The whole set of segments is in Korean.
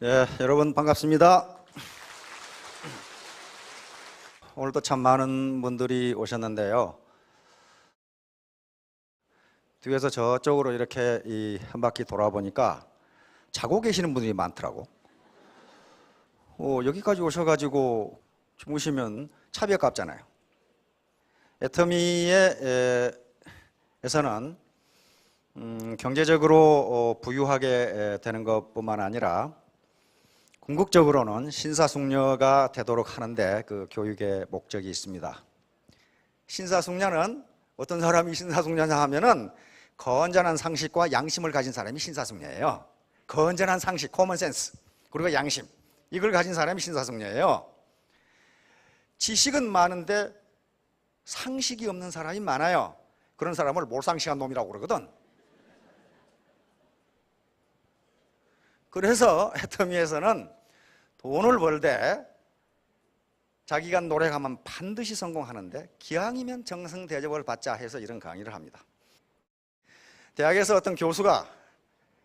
여러분 반갑습니다. 오늘도 참 많은 분들이 오셨는데요. 뒤에서 저쪽으로 이렇게 한 바퀴 돌아보니까 자고 계시는 분들이 많더라고. 여기까지 오셔가지고 주무시면 차비 아깝잖아요. 애터미에서는 경제적으로 부유하게 되는 것뿐만 아니라 궁극적으로는 신사숙녀가 되도록 하는데 그 교육의 목적이 있습니다. 신사숙녀는 어떤 사람이 신사숙녀냐 하면은 건전한 상식과 양심을 가진 사람이 신사숙녀예요. 건전한 상식, 코먼센스, 그리고 양심, 이걸 가진 사람이 신사숙녀예요. 지식은 많은데 상식이 없는 사람이 많아요. 그런 사람을 몰상식한 놈이라고 그러거든. 그래서 애터미에서는 돈을 벌 때 자기가 노력하면 반드시 성공하는데 기왕이면 정성 대접을 받자 해서 이런 강의를 합니다. 대학에서 어떤 교수가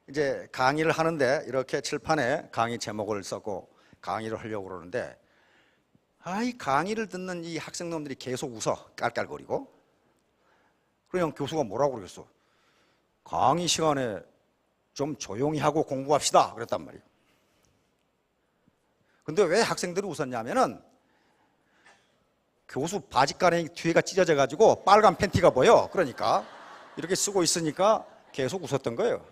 이제 강의를 하는데 이렇게 칠판에 강의 제목을 써고 강의를 하려고 그러는데 이 강의를 듣는 이 학생놈들이 계속 웃어 깔깔거리고. 그러면 교수가 뭐라고 그러겠어? 강의 시간에 좀 조용히 하고 공부합시다 그랬단 말이에요. 근데 왜 학생들이 웃었냐면은 교수 바지가랑이 뒤에가 찢어져 가지고 빨간 팬티가 보여. 그러니까 이렇게 쓰고 있으니까 계속 웃었던 거예요.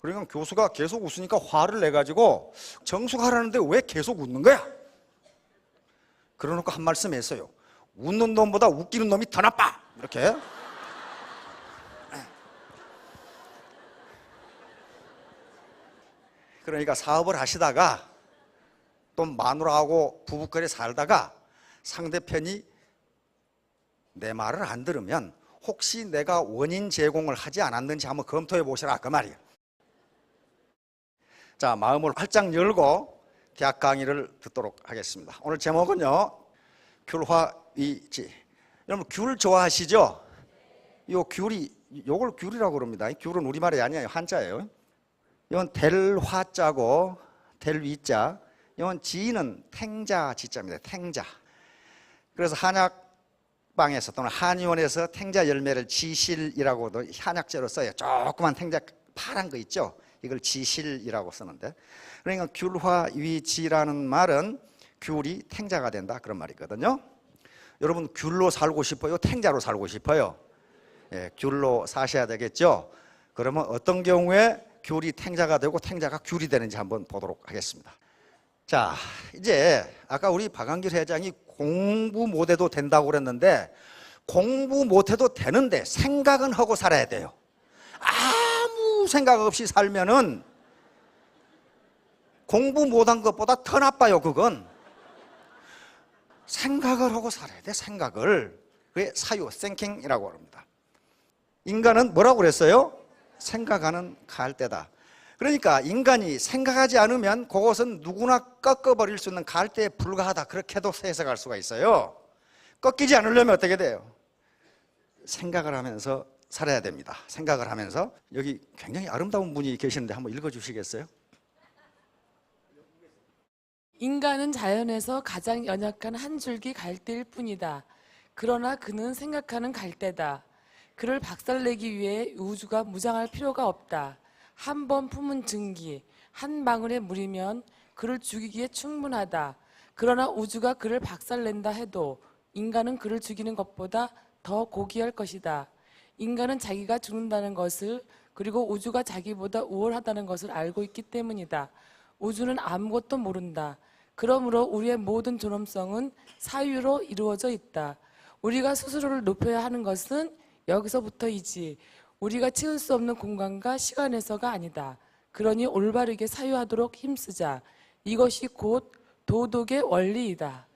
그러니까 교수가 계속 웃으니까 화를 내 가지고 정숙하라는데 왜 계속 웃는 거야? 그러놓고 한 말씀 했어요. 웃는 놈보다 웃기는 놈이 더 나빠. 이렇게. 그러니까 사업을 하시다가 또 마누라하고 부부끼리 살다가 상대편이 내 말을 안 들으면 혹시 내가 원인 제공을 하지 않았는지 한번 검토해 보시라 그 말이에요. 자, 마음을 활짝 열고 대학 강의를 듣도록 하겠습니다. 오늘 제목은요, 귤화위지. 여러분 귤 좋아하시죠? 요걸 귤이라고 그럽니다. 귤은 우리말이 아니에요. 한자예요. 이건 될 화자고 될 위자, 이건 지는 탱자 지자입니다. 탱자. 그래서 한약방에서 또는 한의원에서 탱자 열매를 지실이라고도 한약재로 써요. 조그만 탱자 파란 거 있죠? 이걸 지실이라고 쓰는데, 그러니까 귤화위지라는 말은 귤이 탱자가 된다 그런 말이거든요. 여러분 귤로 살고 싶어요? 탱자로 살고 싶어요? 귤로 사셔야 되겠죠? 그러면 어떤 경우에 귤이 탱자가 되고 탱자가 귤이 되는지 한번 보도록 하겠습니다. 자, 이제 아까 우리 박한길 회장이 공부 못해도 된다고 그랬는데 공부 못해도 되는데 생각은 하고 살아야 돼요. 아무 생각 없이 살면은 공부 못한 것보다 더 나빠요. 그건 생각을 하고 살아야 돼. 생각을. 그게 사유, thinking이라고 합니다. 인간은 뭐라고 그랬어요? 생각하는 갈대다. 그러니까 인간이 생각하지 않으면 그것은 누구나 꺾어버릴 수 있는 갈대에 불과하다. 그렇게도 해석할 수가 있어요. 꺾이지 않으려면 어떻게 돼요? 생각을 하면서 살아야 됩니다. 생각을 하면서. 여기 굉장히 아름다운 분이 계시는데 한번 읽어주시겠어요? 인간은 자연에서 가장 연약한 한 줄기 갈대일 뿐이다. 그러나 그는 생각하는 갈대다. 그를 박살내기 위해 우주가 무장할 필요가 없다. 한 번 품은 증기, 한 방울의 물이면 그를 죽이기에 충분하다. 그러나 우주가 그를 박살낸다 해도 인간은 그를 죽이는 것보다 더 고귀할 것이다. 인간은 자기가 죽는다는 것을, 그리고 우주가 자기보다 우월하다는 것을 알고 있기 때문이다. 우주는 아무것도 모른다. 그러므로 우리의 모든 존엄성은 사유로 이루어져 있다. 우리가 스스로를 높여야 하는 것은 여기서부터이지 우리가 채울 수 없는 공간과 시간에서가 아니다. 그러니 올바르게 사유하도록 힘쓰자. 이것이 곧 도덕의 원리이다.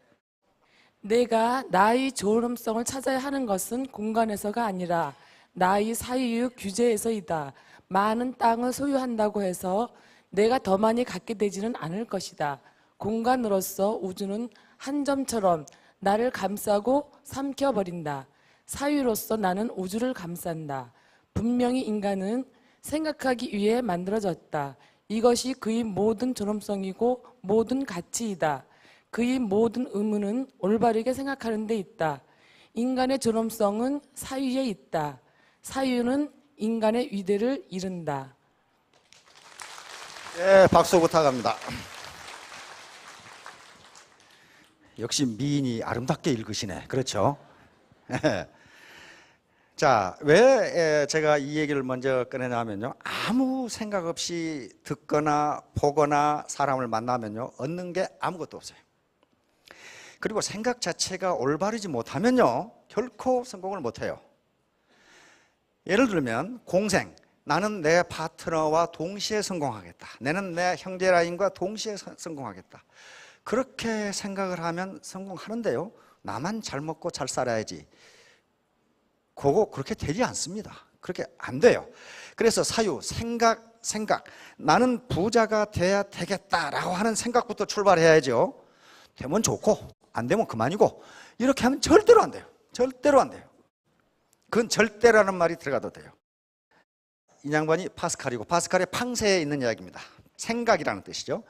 내가 나의 존엄성을 찾아야 하는 것은 공간에서가 아니라 나의 사유 규제에서이다. 많은 땅을 소유한다고 해서 내가 더 많이 갖게 되지는 않을 것이다. 공간으로서 우주는 한 점처럼 나를 감싸고 삼켜버린다. 사유로서 나는 우주를 감싼다. 분명히 인간은 생각하기 위해 만들어졌다. 이것이 그의 모든 존엄성이고 모든 가치이다. 그의 모든 의무는 올바르게 생각하는 데 있다. 인간의 존엄성은 사유에 있다. 사유는 인간의 위대를 이룬다. 네, 박수 부탁합니다. 역시 미인이 아름답게 읽으시네. 그렇죠? 자, 왜 제가 이 얘기를 먼저 꺼내냐면요, 아무 생각 없이 듣거나 보거나 사람을 만나면요, 얻는 게 아무것도 없어요. 그리고 생각 자체가 올바르지 못하면요, 결코 성공을 못해요. 예를 들면 공생, 나는 내 파트너와 동시에 성공하겠다, 나는 내 형제라인과 동시에 성공하겠다, 그렇게 생각을 하면 성공하는데요, 나만 잘 먹고 잘 살아야지, 그거 그렇게 되지 않습니다. 그렇게 안 돼요. 그래서 사유, 생각, 나는 부자가 돼야 되겠다라고 하는 생각부터 출발해야죠. 되면 좋고 안 되면 그만이고, 이렇게 하면 절대로 안 돼요. 절대로 안 돼요. 그건 절대라는 말이 들어가도 돼요. 이 양반이 파스칼이고, 파스칼의 팡세에 있는 이야기입니다. 생각이라는 뜻이죠.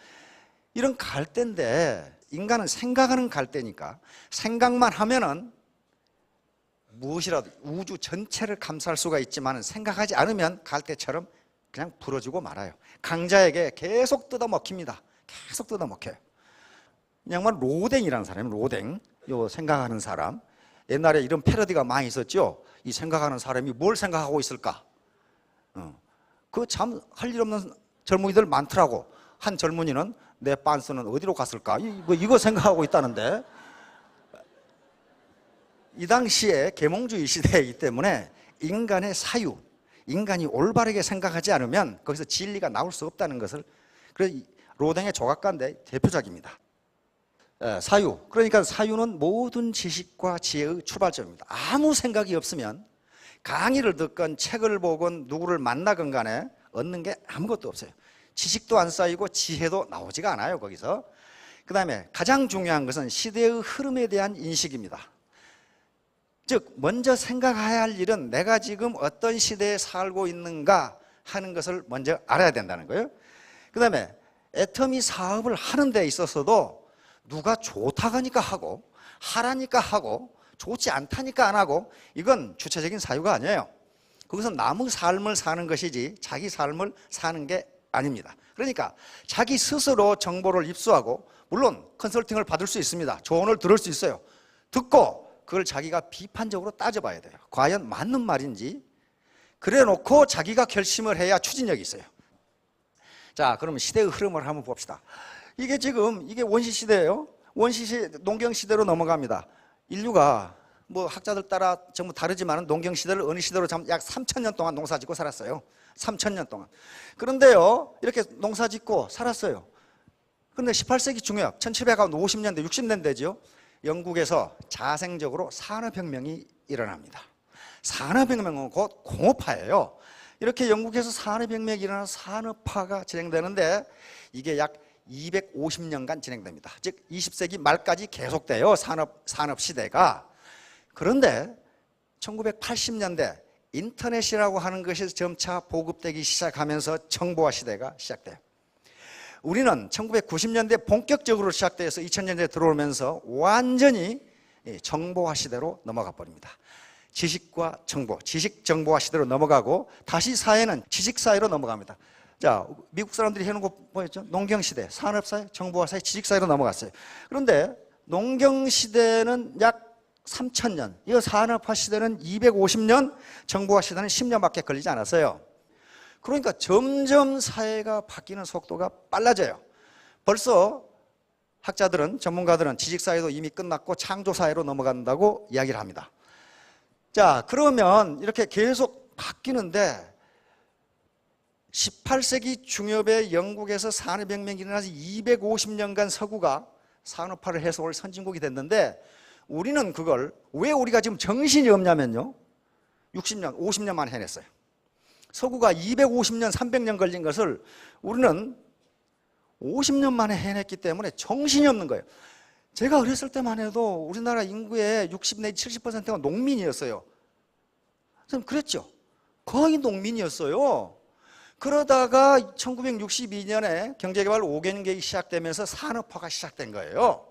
이런 갈대인데, 인간은 생각하는 갈대니까 생각만 하면은 무엇이라도 우주 전체를 감쌀 수가 있지만, 생각하지 않으면 갈대처럼 그냥 부러지고 말아요. 강자에게 계속 뜯어먹힙니다. 계속 뜯어먹혀요. 이 양반 로댕이라는 사람이에요. 로댕, 요 생각하는 사람. 옛날에 이런 패러디가 많이 있었죠. 이 생각하는 사람이 뭘 생각하고 있을까? 그 참 할 일 없는 젊은이들 많더라고. 한 젊은이는 내 빤스는 어디로 갔을까? 이거 생각하고 있다는데, 이 당시에 계몽주의 시대이기 때문에 인간의 사유, 인간이 올바르게 생각하지 않으면 거기서 진리가 나올 수 없다는 것을, 그래서 로댕의 조각가인데 대표작입니다. 사유, 그러니까 사유는 모든 지식과 지혜의 출발점입니다. 아무 생각이 없으면 강의를 듣건 책을 보건 누구를 만나건 간에 얻는 게 아무것도 없어요. 지식도 안 쌓이고 지혜도 나오지가 않아요, 거기서. 그 다음에 가장 중요한 것은 시대의 흐름에 대한 인식입니다. 즉, 먼저 생각해야 할 일은 내가 지금 어떤 시대에 살고 있는가 하는 것을 먼저 알아야 된다는 거예요. 그 다음에 애터미 사업을 하는 데 있어서도 누가 좋다고 하니까 하고, 하라니까 하고, 좋지 않다니까 안 하고, 이건 주체적인 사유가 아니에요. 그것은 남의 삶을 사는 것이지 자기 삶을 사는 게 아닙니다. 그러니까 자기 스스로 정보를 입수하고, 물론 컨설팅을 받을 수 있습니다. 조언을 들을 수 있어요. 듣고 그걸 자기가 비판적으로 따져봐야 돼요. 과연 맞는 말인지. 그래 놓고 자기가 결심을 해야 추진력이 있어요. 자, 그러면 시대의 흐름을 한번 봅시다. 이게 지금 이게 원시시대예요. 원시시대, 농경시대로 넘어갑니다. 인류가 뭐 학자들 따라 전부 다르지만 농경시대를 어느 시대로 약 3,000년 동안 농사짓고 살았어요. 3,000년 동안. 그런데요, 이렇게 농사짓고 살았어요. 그런데 18세기 중엽, 1750년대, 60년대죠. 영국에서 자생적으로 산업혁명이 일어납니다. 산업혁명은 곧 공업화예요. 이렇게 영국에서 산업혁명이 일어나서 산업화가 진행되는데, 이게 약 250년간 진행됩니다. 즉 20세기 말까지 계속돼요, 산업시대가. 그런데 1980년대 인터넷이라고 하는 것이 점차 보급되기 시작하면서 정보화 시대가 시작돼요. 우리는 1990년대 본격적으로 시작돼서 2000년대에 들어오면서 완전히 정보화 시대로 넘어가 버립니다. 지식과 정보, 지식 정보화 시대로 넘어가고, 다시 사회는 지식사회로 넘어갑니다. 자, 미국 사람들이 해놓은 거 보였죠? 농경시대, 산업사회, 정보화사회, 지식사회로 넘어갔어요. 그런데 농경시대는 약 3,000년, 이 산업화 시대는 250년, 정보화 시대는 10년밖에 걸리지 않았어요. 그러니까 점점 사회가 바뀌는 속도가 빨라져요. 벌써 학자들은, 전문가들은 지식사회도 이미 끝났고 창조사회로 넘어간다고 이야기를 합니다. 자, 그러면 이렇게 계속 바뀌는데, 18세기 중엽에 영국에서 산업혁명이 일어나서 250년간 서구가 산업화를 해서 올 선진국이 됐는데, 우리는 그걸 왜 우리가 지금 정신이 없냐면요, 60년, 50년 만에 해냈어요. 서구가 250년, 300년 걸린 것을 우리는 50년 만에 해냈기 때문에 정신이 없는 거예요. 제가 어렸을 때만 해도 우리나라 인구의 60 내지 70%가 농민이었어요. 그랬죠. 거의 농민이었어요. 그러다가 1962년에 경제개발 5개년 계획이 시작되면서 산업화가 시작된 거예요.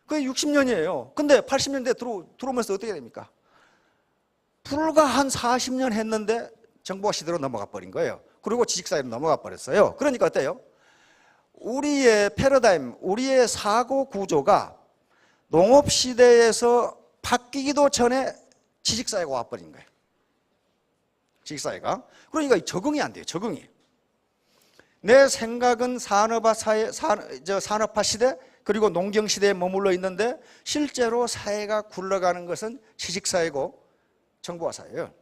그게 60년이에요. 근데 80년대 들어오면서 어떻게 됩니까? 불과 한 40년 했는데 정보화 시대로 넘어가 버린 거예요. 그리고 지식사회로 넘어가 버렸어요. 그러니까 어때요? 우리의 패러다임, 우리의 사고 구조가 농업시대에서 바뀌기도 전에 지식사회가 와버린 거예요. 지식사회가. 그러니까 적응이 안 돼요. 적응이. 내 생각은 산업화 시대 그리고 농경시대에 머물러 있는데 실제로 사회가 굴러가는 것은 지식사회고 정보화사회예요.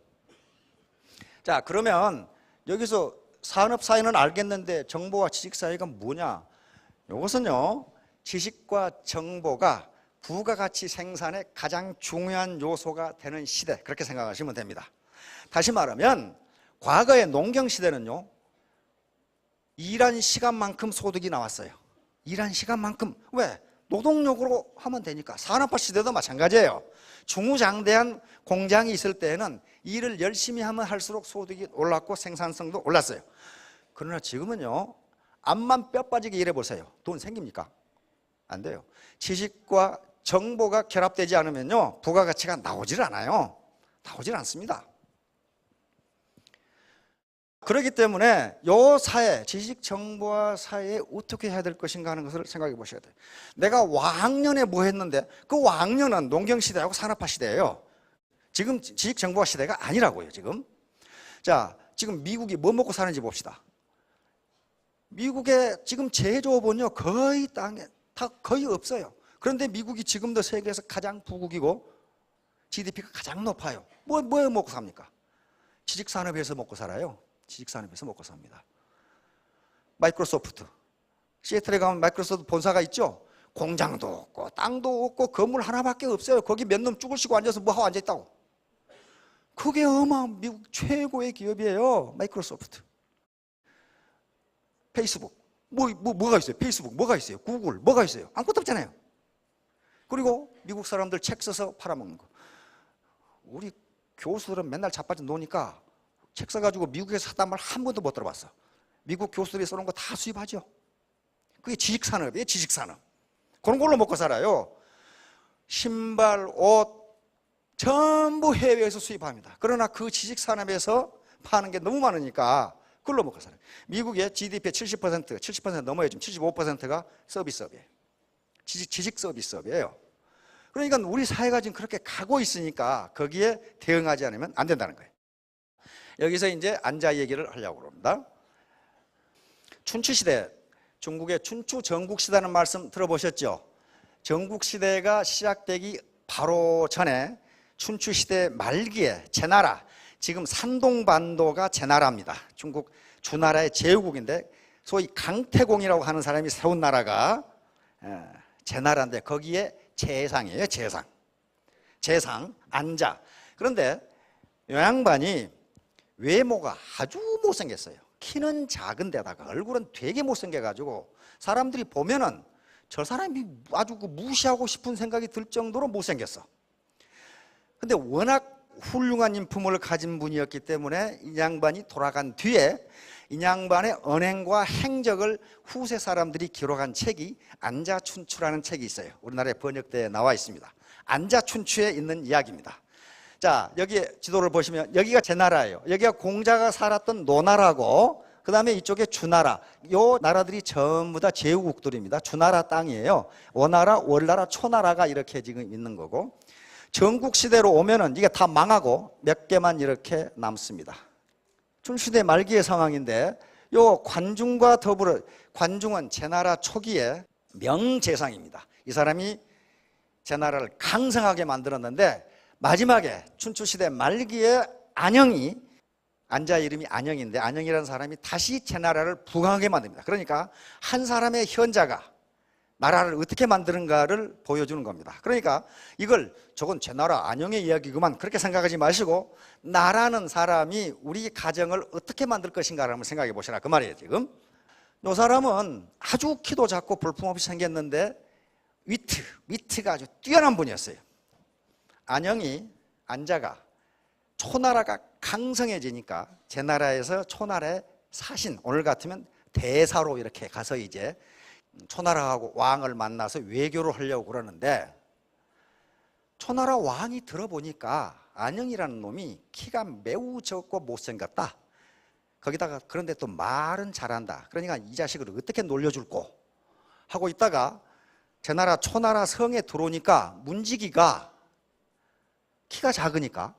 자, 그러면 여기서 산업사회는 알겠는데 정보와 지식사회가 뭐냐? 이것은요, 지식과 정보가 부가가치 생산의 가장 중요한 요소가 되는 시대, 그렇게 생각하시면 됩니다. 다시 말하면 과거의 농경시대는요, 일한 시간만큼 소득이 나왔어요. 일한 시간만큼. 왜? 노동력으로 하면 되니까. 산업화 시대도 마찬가지예요. 중후장대한 공장이 있을 때에는 일을 열심히 하면 할수록 소득이 올랐고 생산성도 올랐어요. 그러나 지금은요, 앞만 뼈 빠지게 일해보세요. 돈 생깁니까? 안 돼요. 지식과 정보가 결합되지 않으면요, 부가가치가 나오질 않아요. 나오질 않습니다. 그렇기 때문에 이 사회, 지식정보화 사회에 어떻게 해야 될 것인가 하는 것을 생각해 보셔야 돼요. 내가 왕년에 뭐 했는데 그 왕년은 농경시대하고 산업화 시대예요. 지금 지식정보화 시대가 아니라고요, 지금. 자, 지금 미국이 뭐 먹고 사는지 봅시다. 미국의 지금 제조업은요, 거의 땅에 다 거의 없어요. 그런데 미국이 지금도 세계에서 가장 부국이고 GDP가 가장 높아요. 뭐 먹고 삽니까? 지식산업에서 먹고 살아요. 지식산업에서 먹고 삽니다. 마이크로소프트. 시애틀에 가면 마이크로소프트 본사가 있죠? 공장도 없고 땅도 없고 건물 하나밖에 없어요. 거기 몇 놈 쭈글 쉬고 앉아서 뭐 하고 앉아있다고. 그게 미국 최고의 기업이에요. 마이크로소프트. 페이스북. 뭐가 있어요? 페이스북 뭐가 있어요? 구글 뭐가 있어요? 아무것도 없잖아요. 그리고 미국 사람들 책 써서 팔아먹는 거. 우리 교수들은 맨날 자빠져 노니까 책 써가지고 미국에서 샀단 말 한 번도 못 들어봤어. 미국 교수들이 써놓은 거 다 수입하죠. 그게 지식산업이에요. 지식산업. 그런 걸로 먹고 살아요. 신발, 옷 전부 해외에서 수입합니다. 그러나 그 지식산업에서 파는 게 너무 많으니까 그걸로 먹고 살아요. 미국의 GDP의 70% 넘어요. 지금 75%가 서비스업이에요. 지식 서비스업이에요. 그러니까 우리 사회가 지금 그렇게 가고 있으니까 거기에 대응하지 않으면 안 된다는 거예요. 여기서 이제 안자 얘기를 하려고 합니다. 춘추시대, 중국의 춘추 전국시대라는 말씀 들어보셨죠? 전국시대가 시작되기 바로 전에 춘추시대 말기에 제나라, 지금 산동반도가 제나라입니다. 중국 주나라의 제후국인데 소위 강태공이라고 하는 사람이 세운 나라가 제나라인데 거기에 재상이에요. 재상, 안자. 그런데 이 양반이 외모가 아주 못생겼어요. 키는 작은데다가 얼굴은 되게 못생겨가지고 사람들이 보면은 저 사람이 아주 무시하고 싶은 생각이 들 정도로 못생겼어. 근데 워낙 훌륭한 인품을 가진 분이었기 때문에 이 양반이 돌아간 뒤에 이 양반의 언행과 행적을 후세 사람들이 기록한 책이 안자춘추라는 책이 있어요. 우리나라에 번역되어 나와 있습니다. 안자춘추에 있는 이야기입니다. 자, 여기 지도를 보시면 여기가 제나라예요. 여기가 공자가 살았던 노나라고, 그 다음에 이쪽에 주나라. 요 나라들이 전부 다 제후국들입니다. 주나라 땅이에요. 원나라, 월나라, 초나라가 이렇게 지금 있는 거고, 전국시대로 오면은 이게 다 망하고 몇 개만 이렇게 남습니다. 춘추시대 말기의 상황인데, 요 관중과 더불어, 관중은 제나라 초기에 명재상입니다. 이 사람이 제나라를 강성하게 만들었는데, 마지막에 춘추시대 말기에 안영이, 안자 이름이 안영인데 안영이라는 사람이 다시 제나라를 부강하게 만듭니다. 그러니까 한 사람의 현자가 나라를 어떻게 만드는가를 보여주는 겁니다. 그러니까 이걸 저건 제나라 안영의 이야기구만 그렇게 생각하지 마시고 나라는 사람이 우리 가정을 어떻게 만들 것인가를 한번 생각해 보시라 그 말이에요. 지금 이 사람은 아주 키도 작고 볼품없이 생겼는데 위트가 아주 뛰어난 분이었어요. 안영이, 안자가 초나라가 강성해지니까 제나라에서 초나라의 사신, 오늘 같으면 대사로 이렇게 가서 이제 초나라하고 왕을 만나서 외교를 하려고 그러는데, 초나라 왕이 들어보니까 안영이라는 놈이 키가 매우 적고 못생겼다. 거기다가 그런데 또 말은 잘한다. 그러니까 이 자식을 어떻게 놀려줄꼬 하고 있다가 제나라 초나라 성에 들어오니까 문지기가 키가 작으니까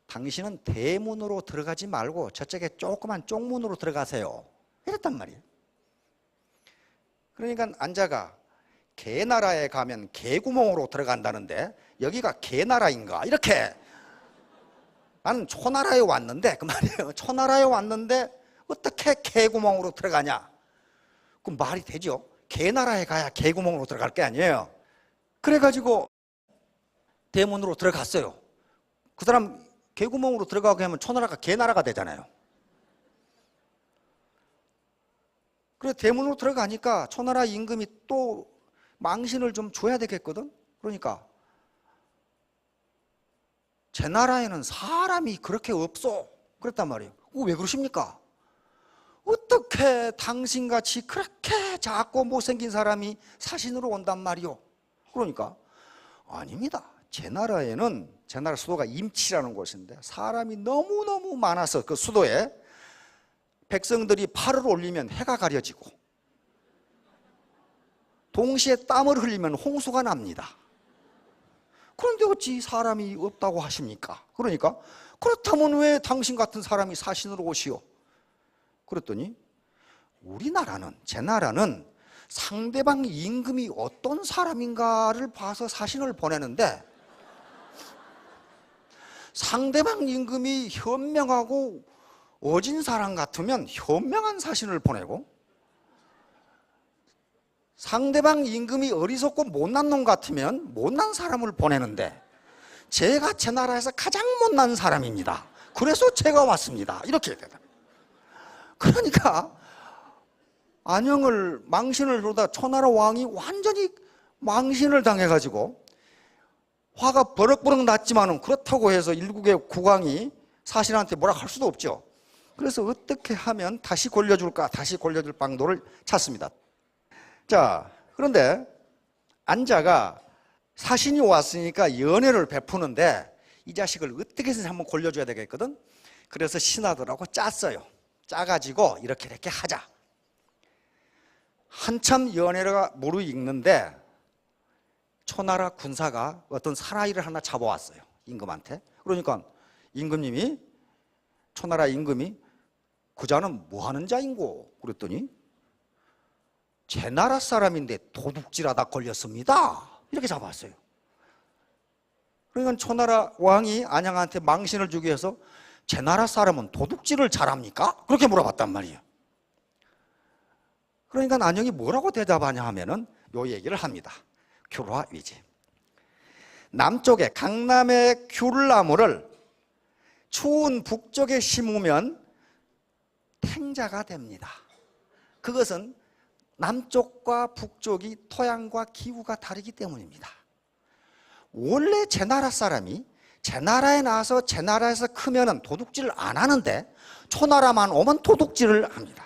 당신은 대문으로 들어가지 말고 저쪽에 조그만 쪽문으로 들어가세요 이랬단 말이에요. 그러니까 안자가 개나라에 가면 개구멍으로 들어간다는데 여기가 개나라인가 이렇게, 나는 초나라에 왔는데 그 말이에요. 초나라에 왔는데 어떻게 개구멍으로 들어가냐? 그 말이 되죠. 개나라에 가야 개구멍으로 들어갈 게 아니에요. 그래가지고 대문으로 들어갔어요. 그 사람 개구멍으로 들어가게 하면 초나라가 개나라가 되잖아요. 그래 대문으로 들어가니까 초나라 임금이 또 망신을 좀 줘야 되겠거든. 그러니까 제 나라에는 사람이 그렇게 없어 그랬단 말이에요. 왜 그러십니까? 어떻게 당신같이 그렇게 작고 못생긴 사람이 사신으로 온단 말이오? 그러니까 아닙니다. 제 나라에는, 제 나라 수도가 임치라는 곳인데 사람이 너무너무 많아서 그 수도에 백성들이 팔을 올리면 해가 가려지고 동시에 땀을 흘리면 홍수가 납니다. 그런데 어찌 사람이 없다고 하십니까? 그러니까 그렇다면 왜 당신 같은 사람이 사신으로 오시오? 그랬더니 우리나라는, 제 나라는 상대방 임금이 어떤 사람인가를 봐서 사신을 보내는데 상대방 임금이 현명하고 어진 사람 같으면 현명한 사신을 보내고 상대방 임금이 어리석고 못난 놈 같으면 못난 사람을 보내는데 제가 제 나라에서 가장 못난 사람입니다. 그래서 제가 왔습니다. 이렇게 되다. 그러니까 안영을 망신을 주다 초나라 왕이 완전히 망신을 당해가지고 화가 버럭버럭 났지만은 그렇다고 해서 일국의 국왕이 사신한테 뭐라 할 수도 없죠. 그래서 어떻게 하면 다시 골려줄까? 다시 골려줄 방도를 찾습니다. 자, 그런데 안자가 사신이 왔으니까 연애를 베푸는데 이 자식을 어떻게 해서 한번 골려줘야 되겠거든. 그래서 신하들하고 짰어요. 짜가지고 이렇게 하자. 한참 연애가 무르익는데 초나라 군사가 어떤 사나이를 하나 잡아왔어요. 임금한테. 그러니까 임금님이, 초나라 임금이 그 자는 뭐 하는 자인고? 그랬더니 제 나라 사람인데 도둑질하다 걸렸습니다. 이렇게 잡았어요. 그러니까 초나라 왕이 안양한테 망신을 주기 위해서 제 나라 사람은 도둑질을 잘합니까? 그렇게 물어봤단 말이에요. 그러니까 안영이 뭐라고 대답하냐 하면은 요 얘기를 합니다. 귤화위지. 남쪽에 강남의 귤나무를 추운 북쪽에 심으면 탱자가 됩니다. 그것은 남쪽과 북쪽이 토양과 기후가 다르기 때문입니다. 원래 제 나라 사람이 제 나라에 나와서 제 나라에서 크면은 도둑질을 안 하는데 초나라만 오면 도둑질을 합니다.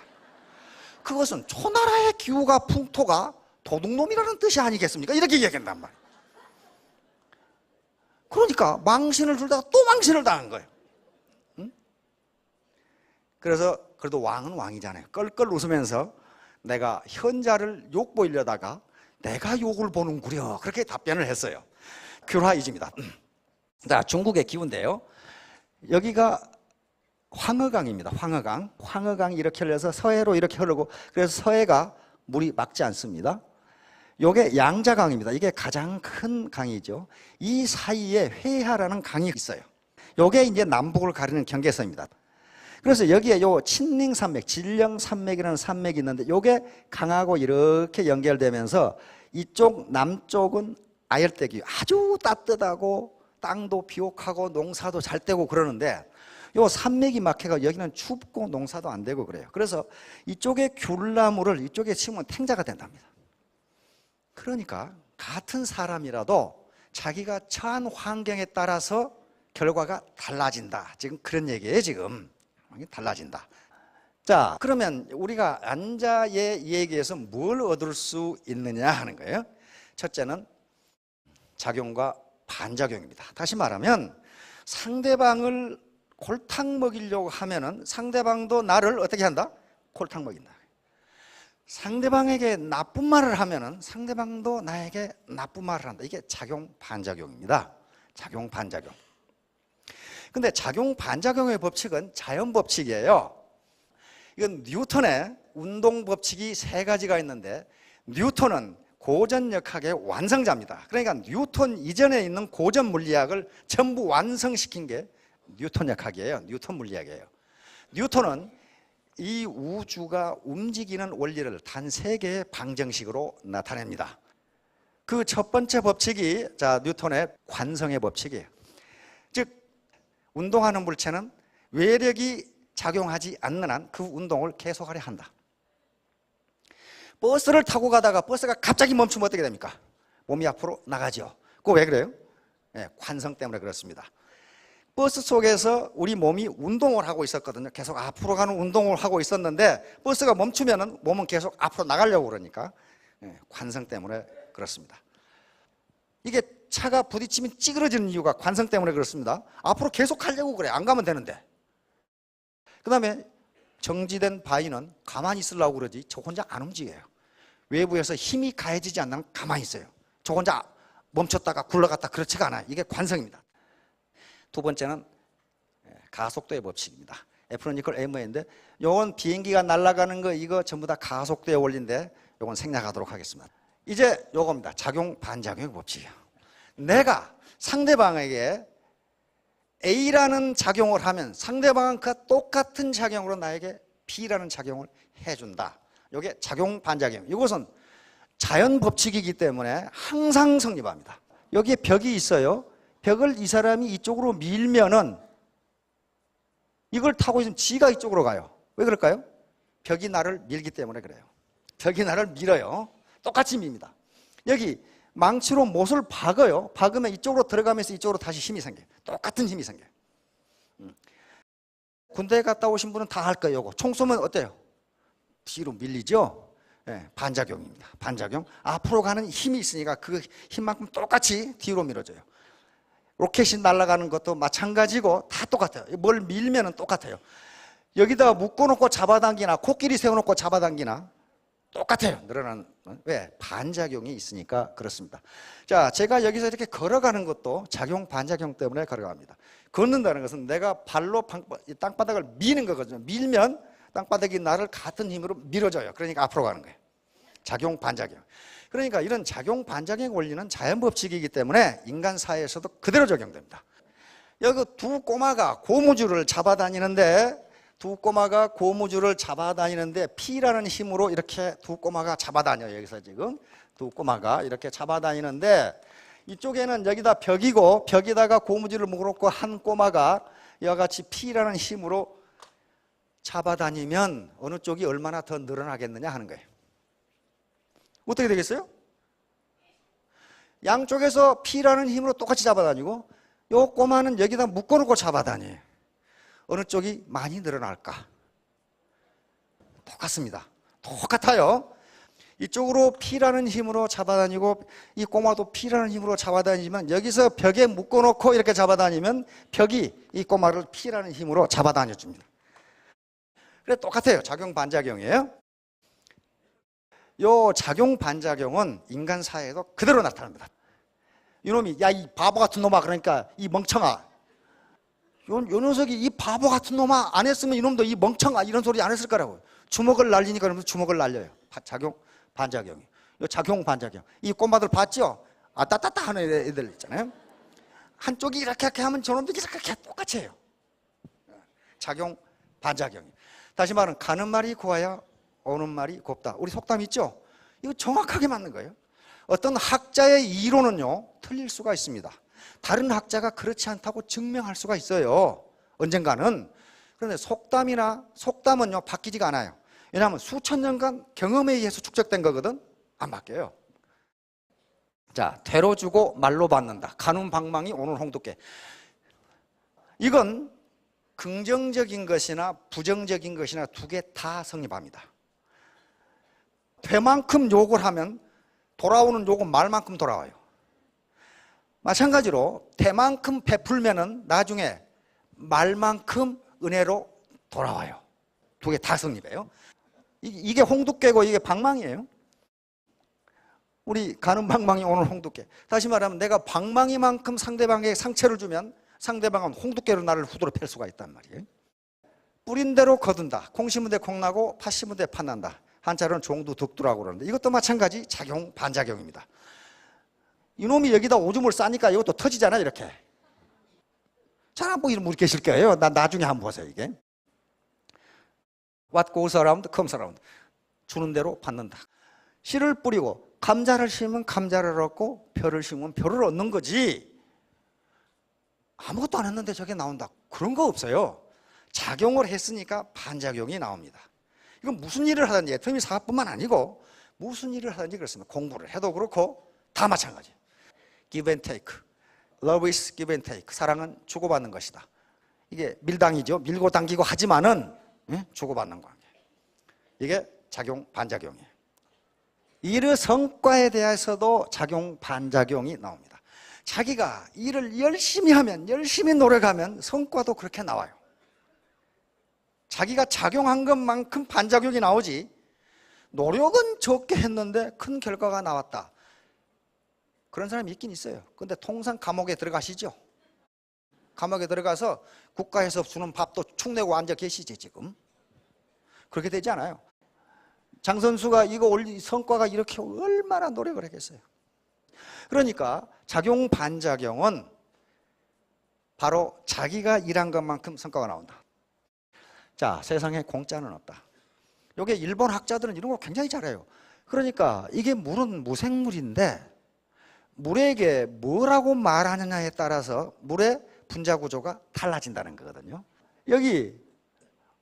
그것은 초나라의 기후가 풍토가 도둑놈이라는 뜻이 아니겠습니까? 이렇게 얘기한단 말이에요. 그러니까 망신을 주다가 또 망신을 당한 거예요. 응? 그래서 그래도 왕은 왕이잖아요. 껄껄 웃으면서 내가 현자를 욕보이려다가 내가 욕을 보는구려 그렇게 답변을 했어요. 귤화이지입니다. 자, 중국의 기후인데요. 여기가 황허강입니다. 황허강. 황허강이 이렇게 흘러서 서해로 이렇게 흐르고, 그래서 서해가 물이 막지 않습니다. 이게 양자강입니다. 이게 가장 큰 강이죠. 이 사이에 회하라는 강이 있어요. 이게 이제 남북을 가리는 경계선입니다. 그래서 여기에 요 친닝산맥, 진령산맥이라는 산맥이 있는데 이게 강하고 이렇게 연결되면서 이쪽 남쪽은 아열대기, 아주 따뜻하고 땅도 비옥하고 농사도 잘 되고 그러는데 요 산맥이 막혀가 여기는 춥고 농사도 안 되고 그래요. 그래서 이쪽에 귤나무를 이쪽에 심으면 탱자가 된답니다. 그러니까 같은 사람이라도 자기가 처한 환경에 따라서 결과가 달라진다. 지금 그런 얘기예요. 지금 달라진다. 자, 그러면 우리가 안자의 얘기에서 뭘 얻을 수 있느냐 하는 거예요. 첫째는 작용과 반작용입니다. 다시 말하면 상대방을 골탕 먹이려고 하면은 상대방도 나를 어떻게 한다? 골탕 먹인다. 상대방에게 나쁜 말을 하면은 상대방도 나에게 나쁜 말을 한다. 이게 작용 반작용입니다. 작용 반작용. 근데 작용 반작용의 법칙은 자연 법칙이에요. 이건 뉴턴의 운동 법칙이 3가지가 있는데 뉴턴은 고전역학의 완성자입니다. 그러니까 뉴턴 이전에 있는 고전 물리학을 전부 완성시킨 게 뉴턴 역학이에요. 뉴턴 물리학이에요. 뉴턴은 이 우주가 움직이는 원리를 단 3개의 방정식으로 나타냅니다. 그 첫 번째 법칙이 뉴턴의 관성의 법칙이에요. 즉 운동하는 물체는 외력이 작용하지 않는 한 그 운동을 계속하려 한다. 버스를 타고 가다가 버스가 갑자기 멈추면 어떻게 됩니까? 몸이 앞으로 나가죠. 그거 왜 그래요? 네, 관성 때문에 그렇습니다. 버스 속에서 우리 몸이 운동을 하고 있었거든요. 계속 앞으로 가는 운동을 하고 있었는데 버스가 멈추면 몸은 계속 앞으로 나가려고 그러니까 관성 때문에 그렇습니다. 이게 차가 부딪히면 찌그러지는 이유가 관성 때문에 그렇습니다. 앞으로 계속 가려고 그래. 안 가면 되는데. 그 다음에 정지된 바위는 가만히 있으려고 그러지 저 혼자 안 움직여요. 외부에서 힘이 가해지지 않는 가만히 있어요. 저 혼자 멈췄다가 굴러갔다 그렇지가 않아요. 이게 관성입니다. 두 번째는 가속도의 법칙입니다. F는 이퀄 ma인데 요건 비행기가 날아가는 거 이거 전부 다 가속도의 원리인데 요건 생략하도록 하겠습니다. 이제 요겁니다. 작용 반작용의 법칙이에요. 내가 상대방에게 A라는 작용을 하면 상대방은 그 똑같은 작용으로 나에게 B라는 작용을 해준다. 이게 작용 반작용. 이것은 자연 법칙이기 때문에 항상 성립합니다. 여기에 벽이 있어요. 벽을 이 사람이 이쪽으로 밀면은 이걸 타고 있으면 지가 이쪽으로 가요. 왜 그럴까요? 벽이 나를 밀기 때문에 그래요. 벽이 나를 밀어요. 똑같이 밉니다. 여기 망치로 못을 박아요. 박으면 이쪽으로 들어가면서 이쪽으로 다시 힘이 생겨요. 똑같은 힘이 생겨요. 군대에 갔다 오신 분은 다 할 거예요. 이거. 총 쏘면 어때요? 뒤로 밀리죠? 네, 반작용입니다. 반작용. 앞으로 가는 힘이 있으니까 그 힘만큼 똑같이 뒤로 밀어줘요. 로켓이 날아가는 것도 마찬가지고 다 똑같아요. 뭘 밀면 똑같아요. 여기다가 묶어놓고 잡아당기나 코끼리 세워놓고 잡아당기나 똑같아요. 늘어나는. 왜? 반작용이 있으니까 그렇습니다. 자, 제가 여기서 이렇게 걸어가는 것도 작용 반작용 때문에 걸어갑니다. 걷는다는 것은 내가 발로 땅바닥을 미는 거거든요. 밀면 땅바닥이 나를 같은 힘으로 밀어줘요. 그러니까 앞으로 가는 거예요. 작용 반작용. 그러니까 이런 작용 반작용 원리는 자연 법칙이기 때문에 인간 사회에서도 그대로 적용됩니다. 여기 두 꼬마가 고무줄을 잡아다니는데 P라는 힘으로 이렇게 두 꼬마가 잡아다녀요. 여기서 지금 두 꼬마가 이렇게 잡아다니는데 이쪽에는 여기다 벽이고 벽에다가 고무줄을 묶어놓고 한 꼬마가 이와 같이 P라는 힘으로 잡아다니면 어느 쪽이 얼마나 더 늘어나겠느냐 하는 거예요. 어떻게 되겠어요? 양쪽에서 P라는 힘으로 똑같이 잡아다니고 요 꼬마는 여기다 묶어놓고 잡아다녀요. 어느 쪽이 많이 늘어날까? 똑같습니다. 똑같아요. 이쪽으로 P라는 힘으로 잡아다니고 이 꼬마도 P라는 힘으로 잡아다니지만 여기서 벽에 묶어놓고 이렇게 잡아다니면 벽이 이 꼬마를 P라는 힘으로 잡아다녀줍니다. 그래 똑같아요. 작용 반작용이에요. 요 작용 반작용은 인간 사회에도 그대로 나타납니다. 이놈이 야 이 바보 같은 놈아 그러니까 이 멍청아 요 녀석이 이 바보 같은 놈아 안 했으면 이놈도 이 멍청아 이런 소리 안 했을 거라고요. 주먹을 날리니까 그러면서 주먹을 날려요. 작용 반작용이. 요 작용 반작용. 이 꼬마들 봤죠? 따따따 하는 애들 있잖아요. 한쪽이 이렇게 하면 저놈도 이렇게 똑같이 해요. 작용 반작용이. 다시 말하면 가는 말이 고와야 오는 말이 곱다. 우리 속담 있죠? 이거 정확하게 맞는 거예요. 어떤 학자의 이론은요 틀릴 수가 있습니다. 다른 학자가 그렇지 않다고 증명할 수가 있어요. 언젠가는. 그런데 속담은요 바뀌지가 않아요. 왜냐하면 수천 년간 경험에 의해서 축적된 거거든. 안 바뀌어요. 자, 되로 주고 말로 받는다. 가는 방망이 오는 홍두깨. 이건 긍정적인 것이나 부정적인 것이나 두 개 다 성립합니다. 되만큼 욕을 하면 돌아오는 욕은 말만큼 돌아와요. 마찬가지로 되만큼 베풀면은 나중에 말만큼 은혜로 돌아와요. 두 개 다 성립해요. 이게 홍두깨고 이게 방망이에요. 우리 가는 방망이 오늘 홍두깨. 다시 말하면 내가 방망이만큼 상대방에게 상처를 주면 상대방은 홍두깨로 나를 후드로 팰 수가 있단 말이에요. 뿌린 대로 거둔다. 콩 심은 데 콩 나고 팥 심은 데 팥 난다. 한자로는 종두득두라고 그러는데 이것도 마찬가지 작용 반작용입니다. 이놈이 여기다 오줌을 싸니까 이것도 터지잖아요. 이렇게. 잘 안 보이는 분이 계실 거예요. 나중에 한번 보세요. 이게 What goes around comes around. 주는 대로 받는다. 씨를 뿌리고 감자를 심으면 감자를 얻고 벼를 심으면 벼를 얻는 거지. 아무것도 안 했는데 저게 나온다. 그런 거 없어요. 작용을 했으니까 반작용이 나옵니다. 이건 무슨 일을 하든지 애터미 사업뿐만 아니고 무슨 일을 하든지 그렇습니다. 공부를 해도 그렇고 다 마찬가지예요. Give and take. Love is give and take. 사랑은 주고받는 것이다. 이게 밀당이죠. 밀고 당기고 하지만은 주고받는 관계. 이게 작용 반작용이에요. 일의 성과에 대해서도 작용 반작용이 나옵니다. 자기가 일을 열심히 하면 열심히 노력하면 성과도 그렇게 나와요. 자기가 작용한 것만큼 반작용이 나오지 노력은 적게 했는데 큰 결과가 나왔다. 그런 사람이 있긴 있어요. 근데 통상 감옥에 들어가시죠. 감옥에 들어가서 국가에서 주는 밥도 축내고 앉아 계시지 지금. 그렇게 되지 않아요. 장 선수가 이거 올린 성과가 이렇게 얼마나 노력을 했겠어요. 그러니까 작용 반작용은 바로 자기가 일한 것만큼 성과가 나온다. 자, 세상에 공짜는 없다. 이게 일본 학자들은 이런 거 굉장히 잘해요. 그러니까 이게 물은 무생물인데 물에게 뭐라고 말하느냐에 따라서 물의 분자 구조가 달라진다는 거거든요. 여기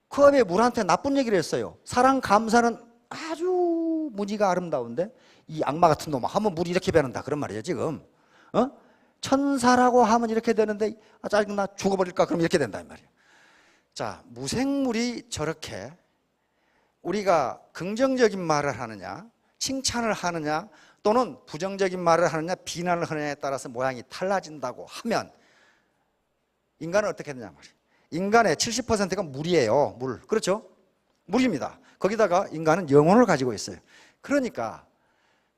컵에 물한테 나쁜 얘기를 했어요. 사랑 감사는 아주 무지가 아름다운데 이 악마 같은 놈아 하면 물이 이렇게 변한다 그런 말이에요 지금. 천사라고 하면 이렇게 되는데 짜증나 죽어버릴까 그럼 이렇게 된다 이 말이에요. 자, 무생물이 저렇게 우리가 긍정적인 말을 하느냐 칭찬을 하느냐 또는 부정적인 말을 하느냐 비난을 하느냐에 따라서 모양이 달라진다고 하면 인간은 어떻게 되냐 말이에요. 인간의 70%가 물이에요. 물. 그렇죠? 물입니다. 거기다가 인간은 영혼을 가지고 있어요. 그러니까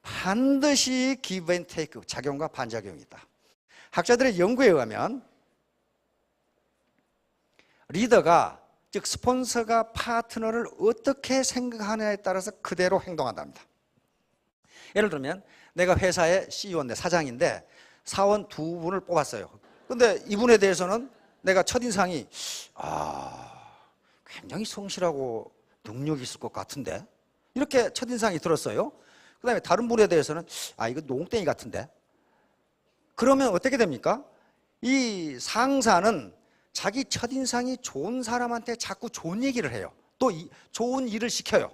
반드시 give and take, 작용과 반작용이 있다. 학자들의 연구에 의하면 리더가 즉 스폰서가 파트너를 어떻게 생각하느냐에 따라서 그대로 행동한답니다. 예를 들면 내가 회사의 CEO인데 사장인데 사원 두 분을 뽑았어요. 근데 이분에 대해서는 내가 첫인상이 굉장히 성실하고 능력이 있을 것 같은데 이렇게 첫인상이 들었어요. 그 다음에 다른 분에 대해서는 이거 농땡이 같은데 그러면 어떻게 됩니까? 이 상사는 자기 첫인상이 좋은 사람한테 자꾸 좋은 얘기를 해요. 또 좋은 일을 시켜요.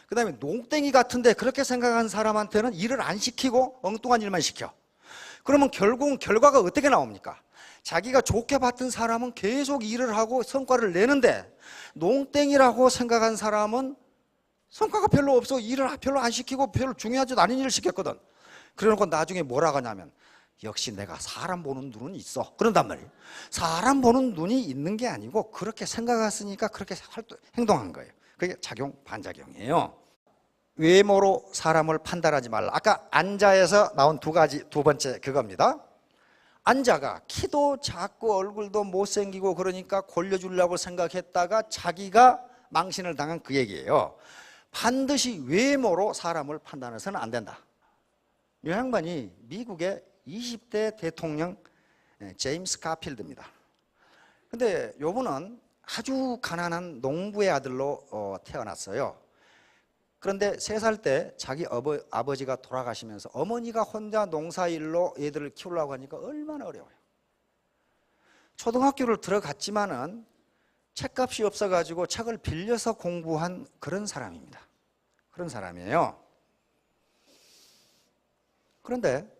그 다음에 농땡이 같은데 그렇게 생각하는 사람한테는 일을 안 시키고 엉뚱한 일만 시켜. 그러면 결국은 결과가 어떻게 나옵니까? 자기가 좋게 봤던 사람은 계속 일을 하고 성과를 내는데 농땡이라고 생각한 사람은 성과가 별로 없어. 일을 별로 안 시키고 별로 중요하지도 않은 일을 시켰거든. 그래놓고 나중에 뭐라고 하냐면 역시 내가 사람 보는 눈은 있어. 그런단 말이에요. 사람 보는 눈이 있는 게 아니고 그렇게 생각했으니까 그렇게 행동한 거예요. 그게 작용 반작용이에요. 외모로 사람을 판단하지 말라. 아까 안자에서 나온 두 번째 그겁니다. 안자가 키도 작고 얼굴도 못생기고 그러니까 골려주려고 생각했다가 자기가 망신을 당한 그 얘기예요. 반드시 외모로 사람을 판단해서는 안 된다. 이 양반이 미국의 20대 대통령 제임스 가필드입니다. 근데 요분은 아주 가난한 농부의 아들로 태어났어요. 그런데 3살 때 자기 아버지가 돌아가시면서 어머니가 혼자 농사일로 애들을 키우려고 하니까 얼마나 어려워요. 초등학교를 들어갔지만은 책값이 없어가지고 책을 빌려서 공부한 그런 사람입니다. 그런 사람이에요. 그런데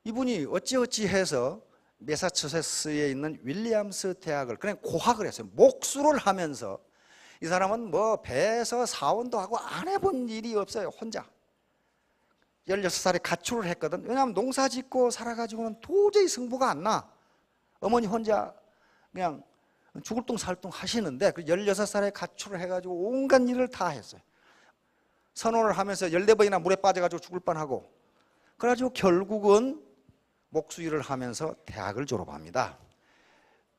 이분이 어찌어찌 해서 매사추세츠에 있는 윌리엄스 대학을 그냥 고학을 했어요. 목수를 하면서 이 사람은 뭐 배에서 사원도 하고 안 해본 일이 없어요. 혼자 16살에 가출을 했거든. 왜냐하면 농사 짓고 살아가지고는 도저히 승부가 안 나. 어머니 혼자 그냥 죽을 둥 살 둥 하시는데 16살에 가출을 해가지고 온갖 일을 다 했어요. 선언을 하면서 14번이나 물에 빠져가지고 죽을 뻔하고, 그래가지고 결국은 목수일을 하면서 대학을 졸업합니다.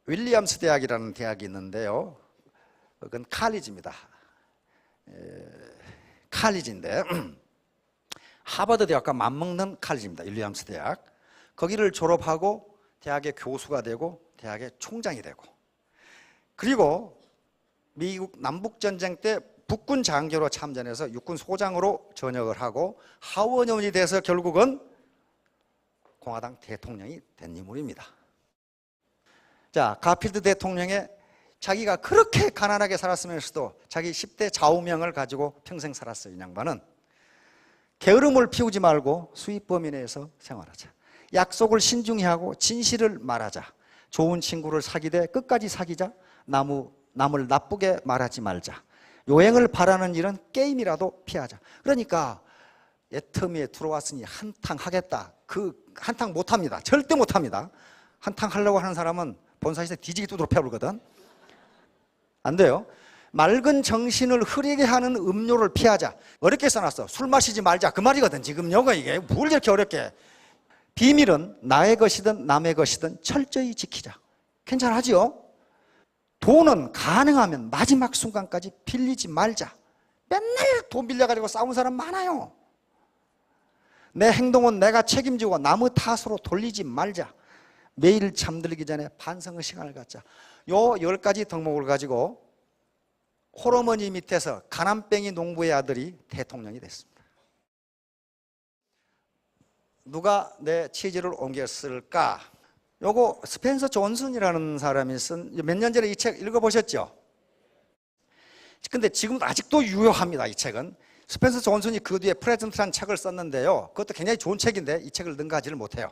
윌리엄스 대학이라는 대학이 있는데요, 그건 칼리지입니다. 칼리지인데 하버드 대학과 맞먹는 칼리지입니다. 윌리엄스 대학. 거기를 졸업하고 대학의 교수가 되고 대학의 총장이 되고, 그리고 미국 남북전쟁 때 북군 장교로 참전해서 육군 소장으로 전역을 하고 하원의원이 돼서 결국은 공화당 대통령이 된 인물입니다. 자, 가필드 대통령의 자기가 그렇게 가난하게 살았으면서도 자기 10대 좌우명을 가지고 평생 살았어요. 이 양반은 게으름을 피우지 말고 수입 범위 내에서 생활하자, 약속을 신중히 하고 진실을 말하자, 좋은 친구를 사귀되 끝까지 사귀자, 남을 나쁘게 말하지 말자, 요행을 바라는 일은 게임이라도 피하자. 그러니까 애터미에 들어왔으니 한탕 하겠다, 그 한탕 못합니다. 절대 못합니다. 한탕 하려고 하는 사람은 본사에서 뒤지기 두드러 패불거든. 안 돼요. 맑은 정신을 흐리게 하는 음료를 피하자. 어렵게 써놨어. 술 마시지 말자, 그 말이거든. 지금 요거 이게 뭘 이렇게 어렵게. 비밀은 나의 것이든 남의 것이든 철저히 지키자. 괜찮아지요? 돈은 가능하면 마지막 순간까지 빌리지 말자. 맨날 돈 빌려가지고 싸운 사람 많아요. 내 행동은 내가 책임지고 남의 탓으로 돌리지 말자. 매일 잠들기 전에 반성의 시간을 갖자. 요 10가지 덕목을 가지고 홀어머니 밑에서 가난뱅이 농부의 아들이 대통령이 됐습니다. 누가 내 취지를 옮겼을까? 요거 스펜서 존슨이라는 사람이 쓴, 몇 년 전에 이 책 읽어보셨죠? 근데 지금도 아직도 유효합니다. 이 책은. 스펜서 존슨이 그 뒤에 프레젠트라는 책을 썼는데요, 그것도 굉장히 좋은 책인데 이 책을 능가하지를 못해요.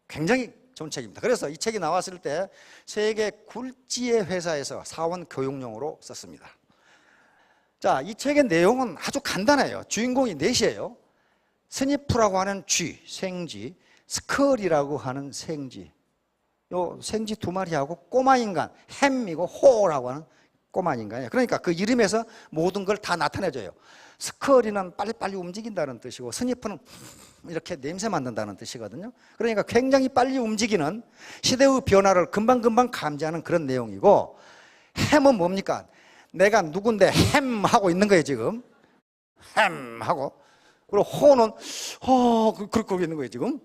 굉장히 좋은 책입니다. 그래서 이 책이 나왔을 때 세계 굴지의 회사에서 사원 교육용으로 썼습니다. 자, 이 책의 내용은 아주 간단해요. 주인공이 넷이에요. 스니프라고 하는 쥐, 생쥐, 스컬이라고 하는 생쥐, 요 생쥐 2마리하고 꼬마 인간, 햄이고 호라고 하는 꼬마 인간이에요. 그러니까 그 이름에서 모든 걸 다 나타내줘요. 스컬이는 빨리빨리 움직인다는 뜻이고, 스니프는 이렇게 냄새 맡는다는 뜻이거든요. 그러니까 굉장히 빨리 움직이는 시대의 변화를 금방금방 감지하는 그런 내용이고, 햄은 뭡니까? 내가 누군데 햄 하고 있는 거예요. 지금 햄 하고, 그리고 호는 그러고 있는 거예요. 지금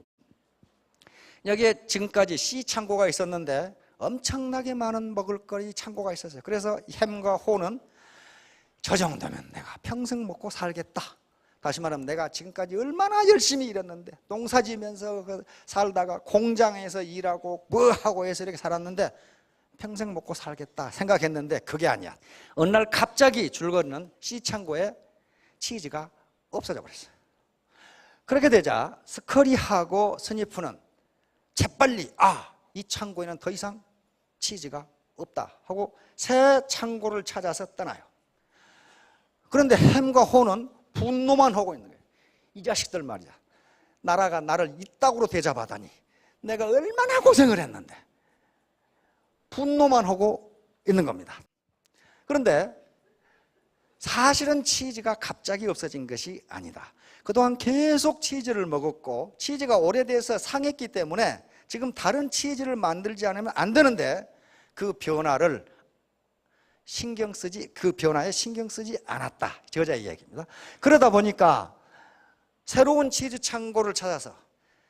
여기에 지금까지 씨 창고가 있었는데 엄청나게 많은 먹을거리 창고가 있었어요. 그래서 햄과 호는 저 정도면 내가 평생 먹고 살겠다. 다시 말하면 내가 지금까지 얼마나 열심히 일했는데, 농사 지면서 살다가 공장에서 일하고 뭐 하고 해서 이렇게 살았는데 평생 먹고 살겠다 생각했는데 그게 아니야. 어느 날 갑자기 줄거리는 씨 창고에 치즈가 없어져 버렸어요. 그렇게 되자 스컬이하고 스니프는 재빨리 이 창고에는 더 이상 치즈가 없다 하고 새 창고를 찾아서 떠나요. 그런데 햄과 호는 분노만 하고 있는 거예요. 이 자식들 말이야, 나라가 나를 이따구로 대접하다니 내가 얼마나 고생을 했는데, 분노만 하고 있는 겁니다. 그런데 사실은 치즈가 갑자기 없어진 것이 아니다. 그동안 계속 치즈를 먹었고 치즈가 오래돼서 상했기 때문에 지금 다른 치즈를 만들지 않으면 안 되는데 그 변화에 신경 쓰지 않았다. 저자의 이야기입니다. 그러다 보니까 새로운 치즈 창고를 찾아서,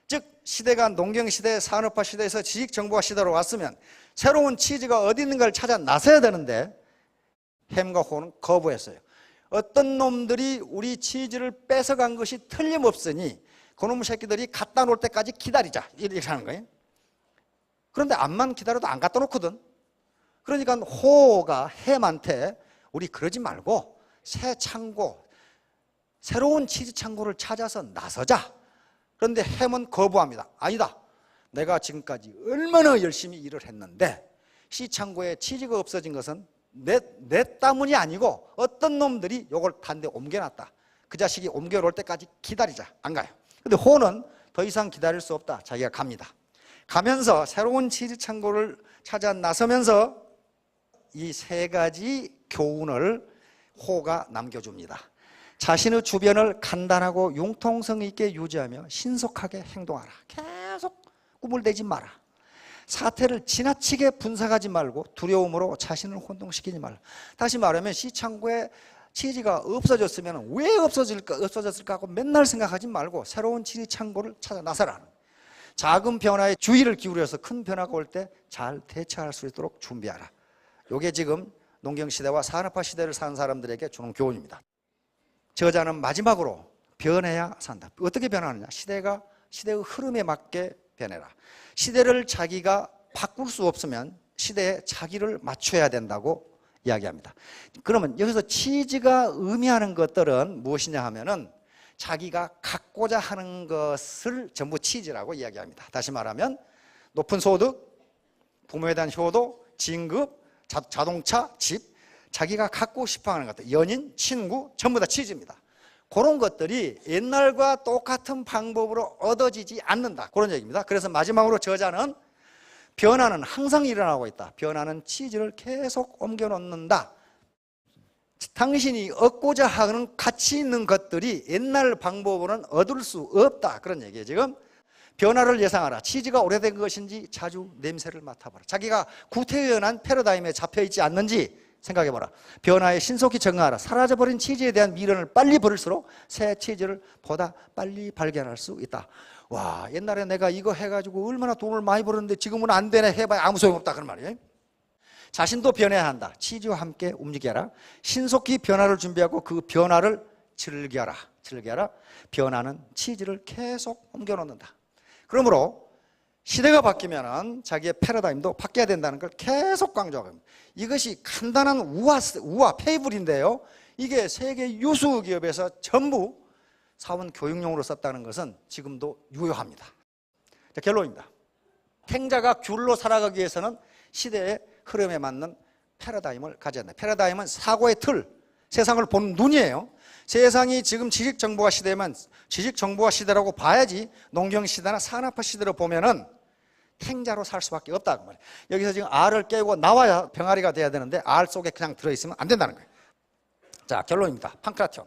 즉 시대가 농경시대, 산업화 시대에서 지식정보화 시대로 왔으면 새로운 치즈가 어디 있는가를 찾아 나서야 되는데 햄과 호는 거부했어요. 어떤 놈들이 우리 치즈를 뺏어간 것이 틀림없으니 그놈의 새끼들이 갖다 놓을 때까지 기다리자, 이렇게 하는 거예요. 그런데 암만 기다려도 안 갖다 놓거든. 그러니까 호가 햄한테 우리 그러지 말고 새 창고, 새로운 치즈 창고를 찾아서 나서자. 그런데 햄은 거부합니다. 아니다, 내가 지금까지 얼마나 열심히 일을 했는데 시창고에 치즈가 없어진 것은 내 때문이 아니고 어떤 놈들이 요걸 단데 옮겨놨다. 그 자식이 옮겨올 때까지 기다리자. 안 가요. 근데 호는 더 이상 기다릴 수 없다. 자기가 갑니다. 가면서 새로운 치즈 창고를 찾아 나서면서 이 세 가지 교훈을 호가 남겨줍니다. 자신의 주변을 간단하고 융통성 있게 유지하며 신속하게 행동하라. 계속 꿈을 내지 마라. 사태를 지나치게 분석하지 말고 두려움으로 자신을 혼동시키지 말라. 다시 말하면 시창고에 치즈가 없어졌으면 왜 없어졌을까 하고 맨날 생각하지 말고 새로운 치즈 창고를 찾아 나서라. 작은 변화에 주의를 기울여서 큰 변화가 올 때 잘 대처할 수 있도록 준비하라. 이게 지금 농경시대와 산업화 시대를 사는 사람들에게 주는 교훈입니다. 저자는 마지막으로 변해야 산다. 어떻게 변하느냐? 시대의 흐름에 맞게 변해라. 시대를 자기가 바꿀 수 없으면 시대에 자기를 맞춰야 된다고 이야기합니다. 그러면 여기서 치즈가 의미하는 것들은 무엇이냐 하면은 자기가 갖고자 하는 것을 전부 치즈라고 이야기합니다. 다시 말하면 높은 소득, 부모에 대한 효도, 진급, 자동차, 집, 자기가 갖고 싶어하는 것들, 연인, 친구 전부 다 치즈입니다. 그런 것들이 옛날과 똑같은 방법으로 얻어지지 않는다. 그런 얘기입니다. 그래서 마지막으로 저자는 변화는 항상 일어나고 있다. 변화는 치즈를 계속 옮겨 놓는다. 당신이 얻고자 하는 가치 있는 것들이 옛날 방법으로는 얻을 수 없다. 그런 얘기예요. 지금 변화를 예상하라. 치즈가 오래된 것인지 자주 냄새를 맡아봐라. 자기가 구태연한 패러다임에 잡혀있지 않는지 생각해봐라. 변화에 신속히 적응하라. 사라져버린 치즈에 대한 미련을 빨리 버릴수록 새 치즈를 보다 빨리 발견할 수 있다. 와, 옛날에 내가 이거 해가지고 얼마나 돈을 많이 벌었는데 지금은 안 되네 해봐야 아무 소용없다. 그런 말이에요. 자신도 변해야 한다. 치즈와 함께 움직여라. 신속히 변화를 준비하고 그 변화를 즐겨라. 변화는 치즈를 계속 옮겨놓는다. 그러므로 시대가 바뀌면 자기의 패러다임도 바뀌어야 된다는 걸 계속 강조하고 있습니다. 이것이 간단한 우화 페이블인데요. 이게 세계 유수 기업에서 전부 사원 교육용으로 썼다는 것은 지금도 유효합니다. 자, 결론입니다. 탱자가 귤로 살아가기 위해서는 시대의 흐름에 맞는 패러다임을 가져야 한다. 패러다임은 사고의 틀, 세상을 보는 눈이에요. 세상이 지금 지식정보화 시대면 지식정보화 시대라고 봐야지 농경시대나 산업화 시대로 보면은 탱자로 살 수밖에 없다. 여기서 지금 알을 깨고 나와야 병아리가 돼야 되는데 알 속에 그냥 들어있으면 안 된다는 거예요. 자, 결론입니다. 판크라티온.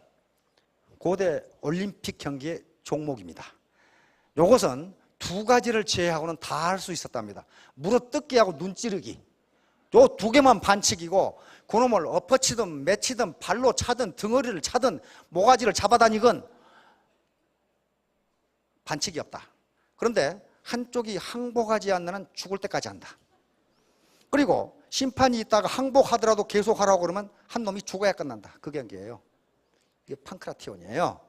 고대 올림픽 경기의 종목입니다. 이것은 두 가지를 제외하고는 다 할 수 있었답니다. 물어뜯기하고 눈찌르기. 요 두 개만 반칙이고 그놈을 엎어치든 매치든 발로 차든 덩어리를 차든 모가지를 잡아다니건 반칙이 없다. 그런데 한쪽이 항복하지 않는 한 죽을 때까지 한다. 그리고 심판이 있다가 항복하더라도 계속하라고 그러면 한 놈이 죽어야 끝난다. 그 경기예요. 이게 판크라티온이에요.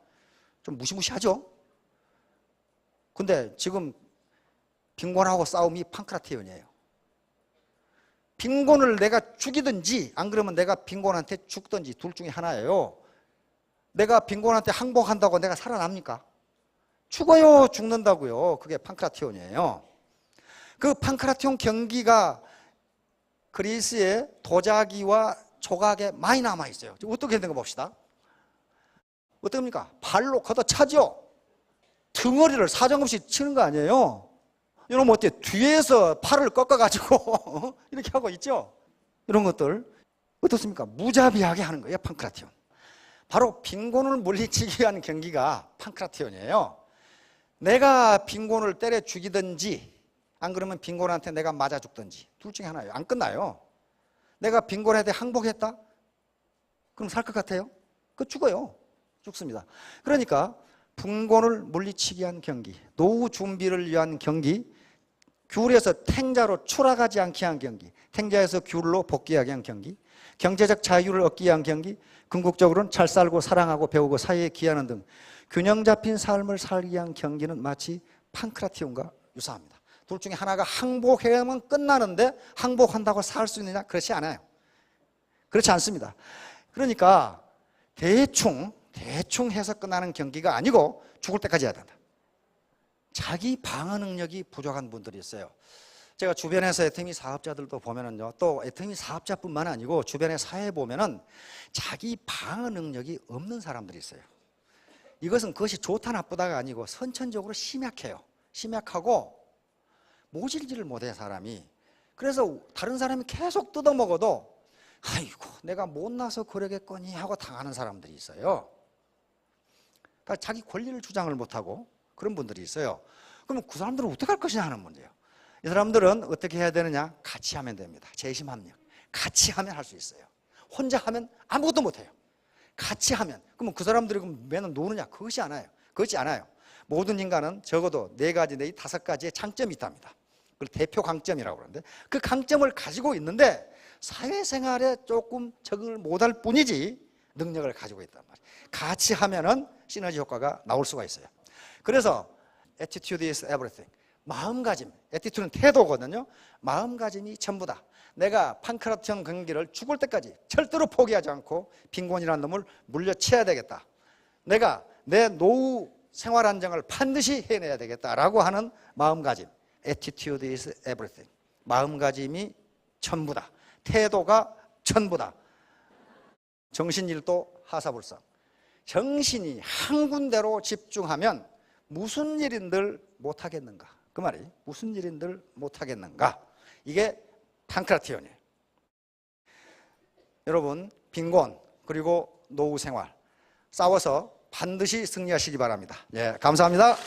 좀 무시무시하죠? 근데 지금 빈곤하고 싸움이 판크라티온이에요. 빈곤을 내가 죽이든지 안 그러면 내가 빈곤한테 죽든지 둘 중에 하나예요. 내가 빈곤한테 항복한다고 내가 살아납니까? 죽어요. 죽는다고요. 그게 판크라티온이에요. 그 판크라티온 경기가 그리스의 도자기와 조각에 많이 남아있어요. 어떻게 되는 거 봅시다. 어떻습니까? 발로 걷어차죠. 등어리를 사정없이 치는 거 아니에요. 이러면 어때요? 뒤에서 팔을 꺾어가지고 이렇게 하고 있죠. 이런 것들 어떻습니까? 무자비하게 하는 거예요. 판크라티온. 바로 빈곤을 물리치기 위한 경기가 판크라티온이에요. 내가 빈곤을 때려 죽이든지 안 그러면 빈곤한테 내가 맞아 죽든지 둘 중에 하나예요. 안 끝나요. 내가 빈곤한테 항복했다? 그럼 살 것 같아요? 그 죽어요. 죽습니다. 그러니까 빈곤을 물리치기 위한 경기, 노후 준비를 위한 경기, 귤에서 탱자로 추락하지 않게 한 경기, 탱자에서 귤로 복귀하게 한 경기, 경제적 자유를 얻기 위한 경기, 궁극적으로는 잘 살고 사랑하고 배우고 사회에 기여하는 등 균형 잡힌 삶을 살기 위한 경기는 마치 판크라티온과 유사합니다. 둘 중에 하나가 항복해야만 끝나는데 항복한다고 살 수 있느냐? 그렇지 않아요. 그렇지 않습니다. 그러니까 대충 해서 끝나는 경기가 아니고 죽을 때까지 해야 된다. 자기 방어 능력이 부족한 분들이 있어요. 제가 주변에서 애터미 사업자들도 보면은요, 또 애터미 사업자뿐만 아니고 주변의 사회에 보면은 자기 방어 능력이 없는 사람들이 있어요. 이것은 그것이 좋다 나쁘다가 아니고 선천적으로 심약해요. 심약하고 모질지를 못해 사람이. 그래서 다른 사람이 계속 뜯어먹어도 아이고 내가 못나서 그러겠거니 하고 당하는 사람들이 있어요. 그러니까 자기 권리를 주장을 못하고 그런 분들이 있어요. 그러면 그 사람들은 어떻게 할 것이냐 하는 문제예요. 이 사람들은 어떻게 해야 되느냐? 같이 하면 됩니다. 재심합력. 같이 하면 할 수 있어요. 혼자 하면 아무것도 못해요. 같이 하면. 그러면 그 사람들이 맨날 노느냐? 그것이 않아요. 모든 인간은 적어도 4가지 내지 5가지의 장점이 있답니다. 그걸 대표 강점이라고 그러는데 그 강점을 가지고 있는데 사회생활에 조금 적응을 못할 뿐이지 능력을 가지고 있단 말이에요. 같이 하면은 시너지 효과가 나올 수가 있어요. 그래서 attitude is everything. 마음가짐, attitude는 태도거든요. 마음가짐이 전부다. 내가 판크라트형 경기를 죽을 때까지 절대로 포기하지 않고 빈곤이라는 놈을 물려쳐야 되겠다. 내가 내 노후 생활 안정을 반드시 해내야 되겠다라고 하는 마음가짐. attitude is everything. 마음가짐이 전부다. 태도가 전부다. 정신일도 하사불상. 정신이 한 군데로 집중하면 무슨 일인들 못하겠는가? 그 말이 무슨 일인들 못하겠는가? 이게 판크라티온이에요. 여러분 빈곤 그리고 노후 생활 싸워서 반드시 승리하시기 바랍니다. 예, 감사합니다.